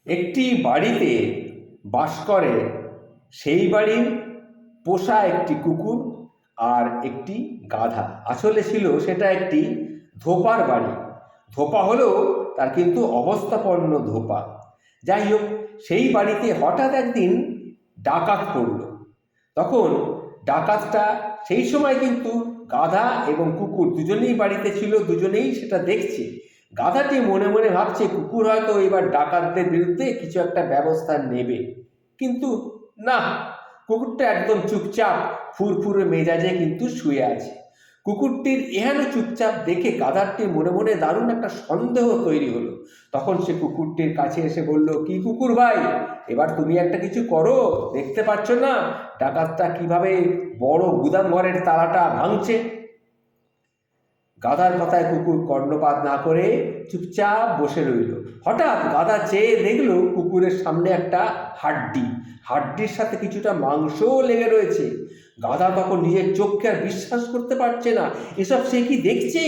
একটি বাড়িতে বাস করে সেই বাড়ির পোষা একটি কুকুর আর একটি গাধা। আসলে ছিল সেটা একটি ধোপার বাড়ি। ধোপা হলেও তার কিন্তু অবস্থাপন্ন ধোপা। যাই হোক, সেই বাড়িতে হঠাৎ একদিন ডাকাত পড়ল। তখন ডাকাতটা সেই সময় কিন্তু গাধা এবং কুকুর দুজনেই বাড়িতে ছিল, দুজনেই সেটা দেখছে। গাধাটি মনে মনে ভাবছে কুকুর হয়তো এবার ডাকাতদের বিরুদ্ধে কিছু একটা ব্যবস্থা নেবে, কিন্তু না, কুকুরটা একদম চুপচাপ ফুরফুরে মেজাজে কিন্তু শুয়ে আছে। কুকুরটির এহেন চুপচাপ দেখে গাধারটির মনে মনে দারুণ একটা সন্দেহ তৈরি হলো। তখন সে কুকুরটির কাছে এসে বলল, কি কুকুর ভাই, এবার তুমি একটা কিছু করো, দেখতে পাচ্ছ না ডাকাতটা কিভাবে বড় গুদাম ঘরের তালাটা ভাঙছে। গাধার কথায় কুকুর কর্ণপাত না করে চুপচাপ বসে রইল। হঠাৎ গাধা চেয়ে দেখল কুকুরের সামনে একটা হাড্ডির সাথে কিছুটা মাংসও লেগে রয়েছে। গাধা তখন নিজের চোখকে আর বিশ্বাস করতে পারছে না, এসব সে কি দেখছে।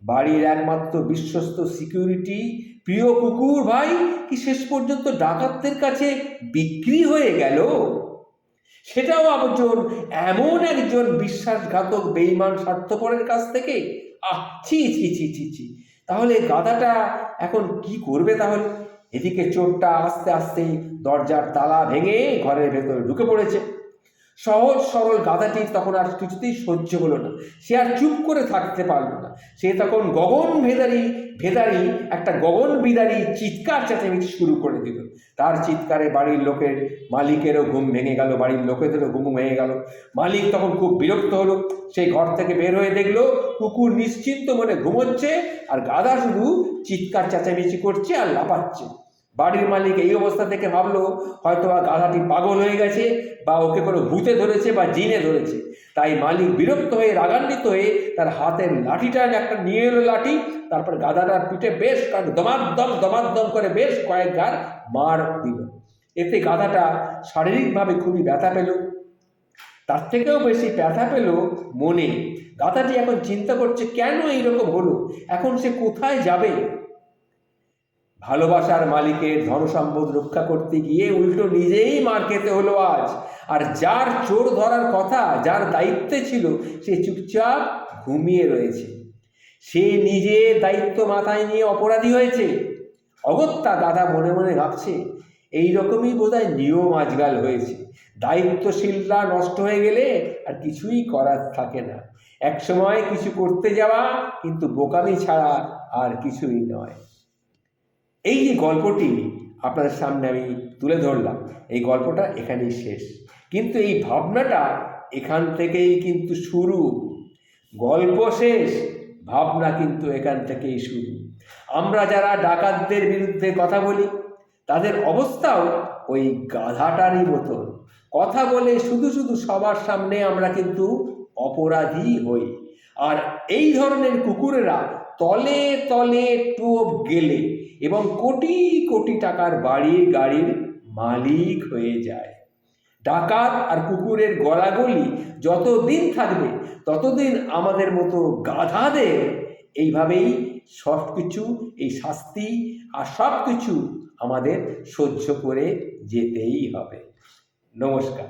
বাড়ির একমাত্র বিশ্বস্ত সিকিউরিটি প্রিয় কুকুর ভাই কি শেষ পর্যন্ত ডাকাতদের কাছে বিক্রি হয়ে গেল, সেটাও এমন একজন বিশ্বাসঘাতক বেঈমান স্বার্থপরের কাছ থেকে। ছি ছি ছি ছি ছি। তাহলে গাধাটা এখন কি করবে? তাহলে এদিকে চোরটা আস্তে আস্তে দরজার তালা ভেঙে ঘরের ভেতরে ঢুকে পড়েছে। সহজ সরল গাধাটির তখন আর কিছুতেই সহ্য হলো না, সে আর চুপ করে থাকতে পারল না। সে তখন ভেদারি একটা গগন বিদারী চিৎকার চেঁচামেচি শুরু করে দিল। তার চিৎকারে বাড়ির মালিকেরও ঘুম ভেঙে গেল, বাড়ির লোকেদেরও ঘুম ভেঙে গেল। মালিক তখন খুব বিরক্ত হলো। সেই ঘর থেকে বের হয়ে দেখলো কুকুর নিশ্চিন্ত মনে ঘুমোচ্ছে আর গাধা শুধু চিৎকার চেঁচামেচি করছে আর লাফাচ্ছে। বাড়ির মালিক এই অবস্থা থেকে ভাবলো হয়তো গাধাটি পাগল হয়ে গেছে, বা ওকে কোনো ভূতে ধরেছে বা জিনে ধরেছে। তাই মালিক বিরক্ত হয়ে রাগান্বিত হয়ে তার হাতের লাঠিটা একটা নিয়ে এলো লাঠি। তারপর গাধাটার পিঠে বেশ দমাদ্দম করে বেশ কয়েক গার মার দিল। এতে গাধাটা শারীরিকভাবে খুবই ব্যথা পেল। তার থেকেও বেশি ব্যথা পেল মনে। গাধাটি এখন চিন্তা করছে কেন এইরকম হলো, এখন সে কোথায় যাবে। ভালোবাসার মালিকের ধনসম্পদ রক্ষা করতে গিয়ে উল্টো নিজেই মার খেতে হলো আজ। আর যার চোর ধরার কথা, যার দায়িত্বে ছিল, সে চুপচাপ ঘুমিয়ে রয়েছে। সে নিজে দায়িত্ব মাথায় নিয়ে অপরাধী হয়েছে। অগত্যা গাধা মনে মনে ভাবছে এইরকমই বোধহয় নিয়ম আজকাল হয়েছে। দায়িত্বশীলরা নষ্ট হয়ে গেলে আর কিছুই করার থাকে না। একসময় কিছু করতে যাওয়া কিন্তু বোকামি ছাড়া আর কিছুই নয়। এই যে গল্পটি আপনাদের সামনে আমি তুলে ধরলাম, এই গল্পটা এখানেই শেষ, কিন্তু এই ভাবনাটা এখান থেকেই কিন্তু শুরু। গল্প শেষ, ভাবনা কিন্তু এখান থেকেই শুরু। আমরা যারা ডাকাতদের বিরুদ্ধে কথা বলি তাদের অবস্থাও ওই গাধাটারই মতন। কথা বলে শুধু শুধু সবার সামনে আমরা কিন্তু অপরাধী হই। আর এই ধরনের কুকুরেরা তলে তলে টোপ গেলে এবং কোটি কোটি টাকার গাড়ির মালিক হয়ে যায়। ডাকাত আর কুকুরের গলাগলি যতদিন থাকবে ততদিন আমাদের মতো গাধাদের এইভাবেই সব কিছু, এই শাস্তি আর সব কিছু আমাদের সহ্য করে যেতেই হবে। নমস্কার।